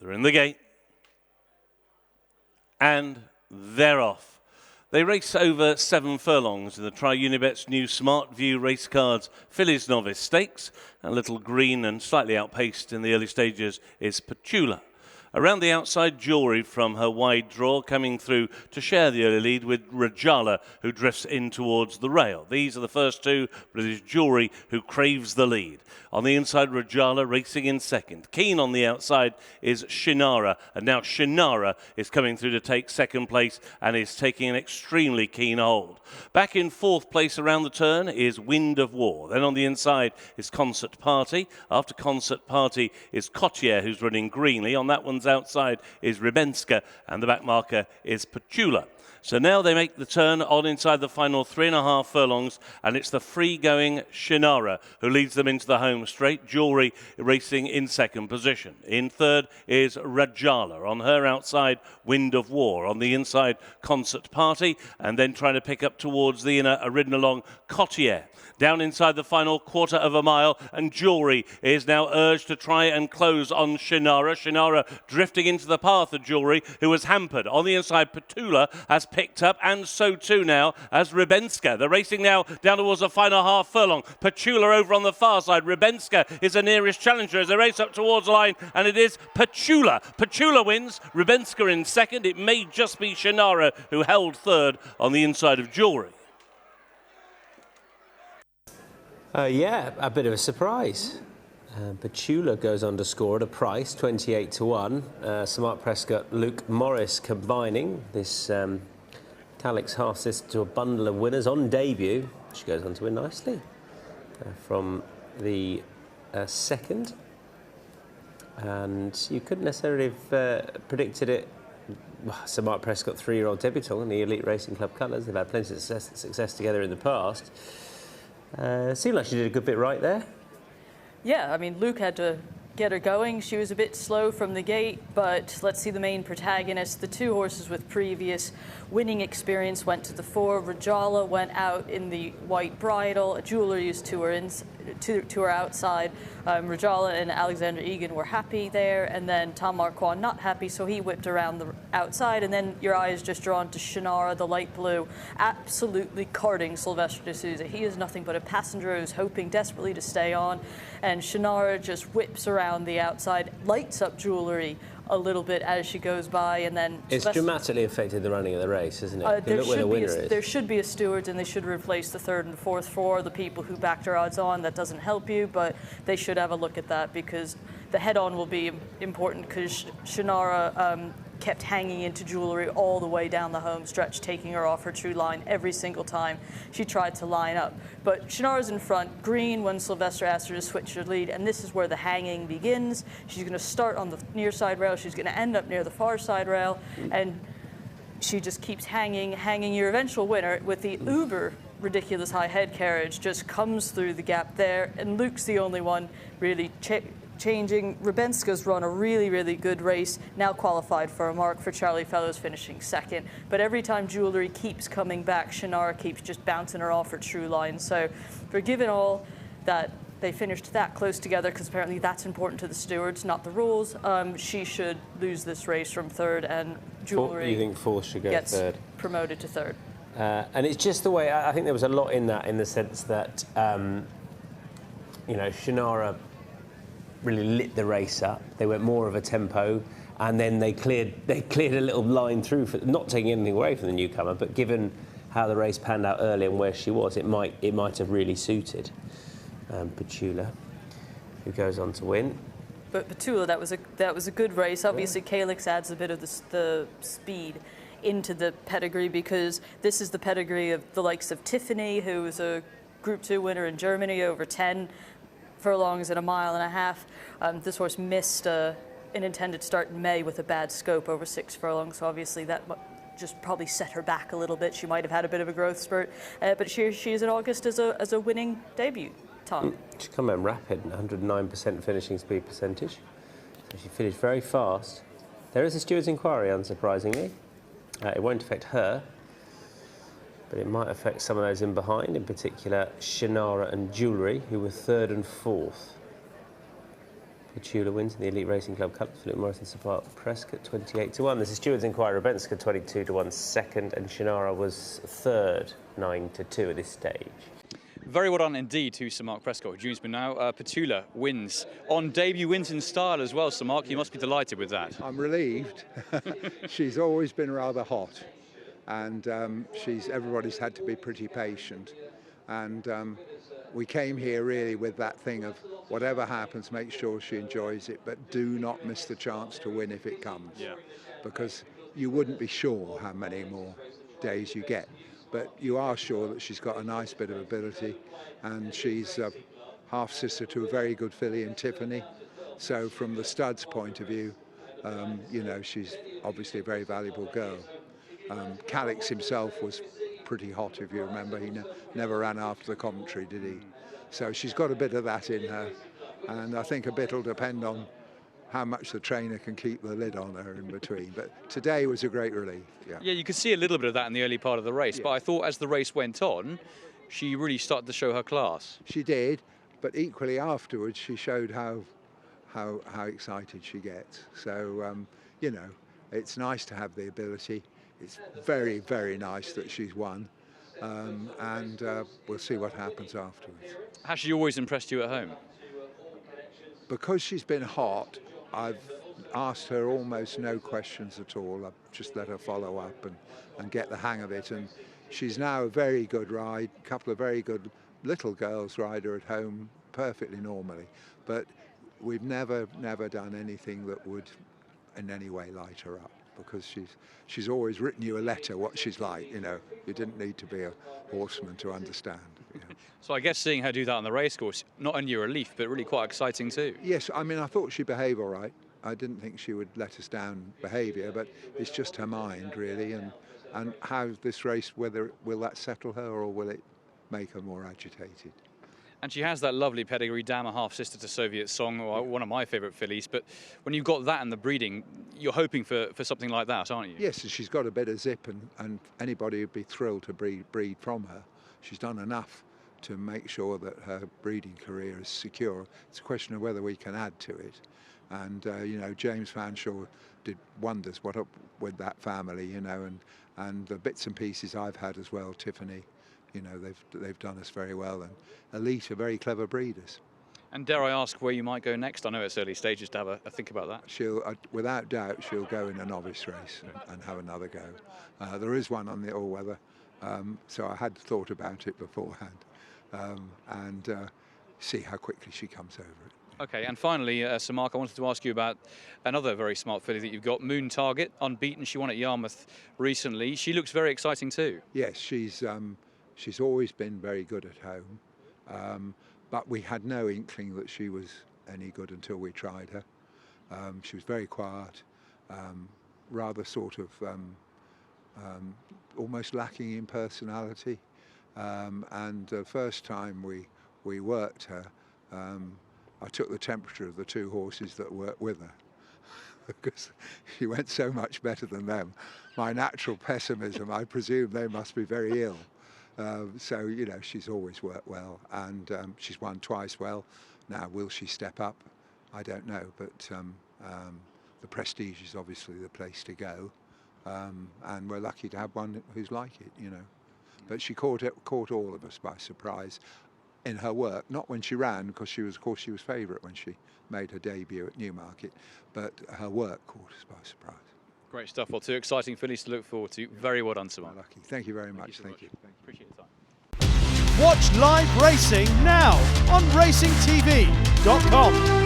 They're in the gate. And they're off. They race over 7 furlongs in the Tri-Unibet's new Smart View Race Cards Fillies Novice Stakes. A little green and slightly outpaced in the early stages is Petula. Around the outside, Jewelry from her wide draw coming through to share the early lead with Rajala, who drifts in towards the rail. These are the first two, but it is Jewelry who craves the lead. On the inside, Rajala racing in second. Keen on the outside is Shinara, and now Shinara is coming through to take second place and is taking an extremely keen hold. Back in fourth place around the turn is Wind of War. Then on the inside is Concert Party. After Concert Party is Cotier, who's running greenly. On that one's outside is Ribenska, and the back marker is Petula. So now they make the turn on inside the final 3.5 furlongs, and it's the free-going Shinara who leads them into the home straight. Jewelry racing in second position. In third is Rajala. On her outside, Wind of War. On the inside, Concert Party, and then trying to pick up towards the inner, ridden along Cotier. Down inside the final quarter of a mile, and Jewelry is now urged to try and close on Shinara. Shinara drifting into the path of Jewelry, who was hampered. On the inside, Petula has picked up, and so too now as Ribenska. They're racing now down towards the final half furlong. Petula over on the far side. Ribenska is the nearest challenger as they race up towards the line, and it is Petula. Petula wins, Ribenska in second. It may just be Shinara who held third on the inside of Jewelry. Yeah, a bit of a surprise. Petula goes on to score at a price, 28 to 1. Sir Mark Prescott, Luke Morris combining this Calyx half sister to a bundle of winners on debut. She goes on to win nicely from the second. And you couldn't necessarily have predicted it. Sir Mark Prescott, 3-year-old debutant in the Elite Racing Club colours. They've had plenty of success together in the past. Seemed like she did a good bit right there. Yeah, I mean, Luke had to get her going. She was a bit slow from the gate, but let's see the main protagonist. The two horses with previous winning experience went to the fore. Rajala went out in the white bridle. Jewelry used to her outside. Rajala and Alexander Egan were happy there, and then Tom Marquand not happy, so he whipped around the outside, and then your eye is just drawn to Shinara, the light blue, absolutely carting Sylvester de Souza. He is nothing but a passenger who's hoping desperately to stay on, and Shinara just whips around the outside, lights up Jewelry a little bit as she goes by, and then it's dramatically affected the running of the race, isn't it? Look where the winner is. There should be a Steward, and they should replace the third and fourth for the people who backed her odds on. That doesn't help you, but they should have a look at that, because the head-on will be important, because Shinara kept hanging into Jewelry all the way down the home stretch, taking her off her true line every single time she tried to line up. But Shinara's in front, green when Sylvester asked her to switch her lead, and this is where the hanging begins. She's going to start on the near side rail, she's going to end up near the far side rail, and she just keeps hanging. Your eventual winner with the uber ridiculous high head carriage just comes through the gap there, and Luke's the only one really changing. Ribenska's run a really, really good race, now qualified for a mark for Charlie Fellows, finishing second. But every time Jewelry keeps coming back, Shinara keeps just bouncing her off her true line. So for given all that they finished that close together, because apparently that's important to the stewards, not the rules, she should lose this race from third, and Jewelry, you think fourth should go gets third? Promoted to third. And it's just the way, I think there was a lot in that, in the sense that, you know, Shinara really lit the race up. They went more of a tempo, and then they cleared a little line through, for not taking anything away from the newcomer, but given how the race panned out early and where she was, it might have really suited Petula, who goes on to win. But Petula, that was a good race. Obviously, yeah. Calyx adds a bit of the speed into the pedigree, because this is the pedigree of the likes of Tiffany, who was a Group 2 winner in Germany over 10 furlongs in a mile and a half. This horse missed an intended start in May with a bad scope over 6 furlongs, so obviously that just probably set her back a little bit. She might have had a bit of a growth spurt, but she is in August as a winning debut. Tom? She come in rapid, 109% finishing speed percentage, so she finished very fast. There is a steward's inquiry, unsurprisingly. It won't affect her, but it might affect some of those in behind, in particular Shinara and Jewelry, who were third and fourth. Petula wins in the Elite Racing Club Cup. Philip Morris and Sir Mark Prescott, 28-1. This is Steward's Inquirer. Rabenska, 22-1 second, and Shannara was third, 9-2 at this stage. Very well done indeed to Sir Mark Prescott, who joins me now. Petula wins on debut, wins in style as well. Sir Mark, you must be delighted with that. I'm relieved. She's always been rather hot, and everybody's had to be pretty patient. And we came here really with that thing of whatever happens, make sure she enjoys it, but do not miss the chance to win if it comes. Yeah. Because you wouldn't be sure how many more days you get. But you are sure that she's got a nice bit of ability, and she's a half-sister to a very good filly in Tiffany. So from the stud's point of view, you know, she's obviously a very valuable girl. Calyx himself was pretty hot, if you remember. He never ran after the commentary, did he? So she's got a bit of that in her, and I think a bit will depend on how much the trainer can keep the lid on her in between. But today was a great relief. Yeah, you could see a little bit of that in the early part of the race, but I thought as the race went on, she really started to show her class. She did, but equally afterwards she showed how excited she gets. So, you know, it's nice to have the ability. It's very, very nice that she's won, and we'll see what happens afterwards. Has she always impressed you at home? Because she's been hot, I've asked her almost no questions at all. I've just let her follow up and get the hang of it. And she's now a very good ride, a couple of very good little girls ride her at home perfectly normally. But we've never done anything that would in any way light her up, because she's always written you a letter what she's like, you know. You didn't need to be a horseman to understand. You know. So I guess seeing her do that on the racecourse, not only a relief, but really quite exciting too. Yes, I mean, I thought she'd behave all right. I didn't think she would let us down behaviour, but it's just her mind, really, and how this race, whether will that settle her or will it make her more agitated. And she has that lovely pedigree, Dam, a half-sister to Soviet Song, one of my favourite fillies. But when you've got that in the breeding, you're hoping for something like that, aren't you? Yes, and she's got a bit of zip, and anybody would be thrilled to breed from her. She's done enough to make sure that her breeding career is secure. It's a question of whether we can add to it. And, you know, James Fanshawe did wonders with that family, you know, and the bits and pieces I've had as well, Tiffany, you know, they've done us very well, and Elite are very clever breeders. And dare I ask where you might go next? I know it's early stages to have a think about that. She'll, without doubt, she'll go in a novice race and have another go. There is one on the all-weather, so I had thought about it beforehand, and see how quickly she comes over it. Okay, and finally, Sir Mark, I wanted to ask you about another very smart filly that you've got, Moon Target, unbeaten. She won at Yarmouth recently. She looks very exciting too. Yes, she's always been very good at home, but we had no inkling that she was any good until we tried her. She was very quiet, rather sort of almost lacking in personality, and the first time we worked her, I took the temperature of the two horses that worked with her, because she went so much better than them. My natural pessimism, I presume they must be very ill. So, you know, she's always worked well, and she's won twice well. Now, will she step up? I don't know, but the Prestige is obviously the place to go, and we're lucky to have one who's like it, you know. But she caught all of us by surprise in her work, not when she ran, because of course she was favourite when she made her debut at Newmarket, but her work caught us by surprise. Great stuff. Well, two exciting fillies to look forward to. Very well done, Sir Mark. Lucky. Thank you very much. Thank you. Appreciate the time. Watch live racing now on racingtv.com.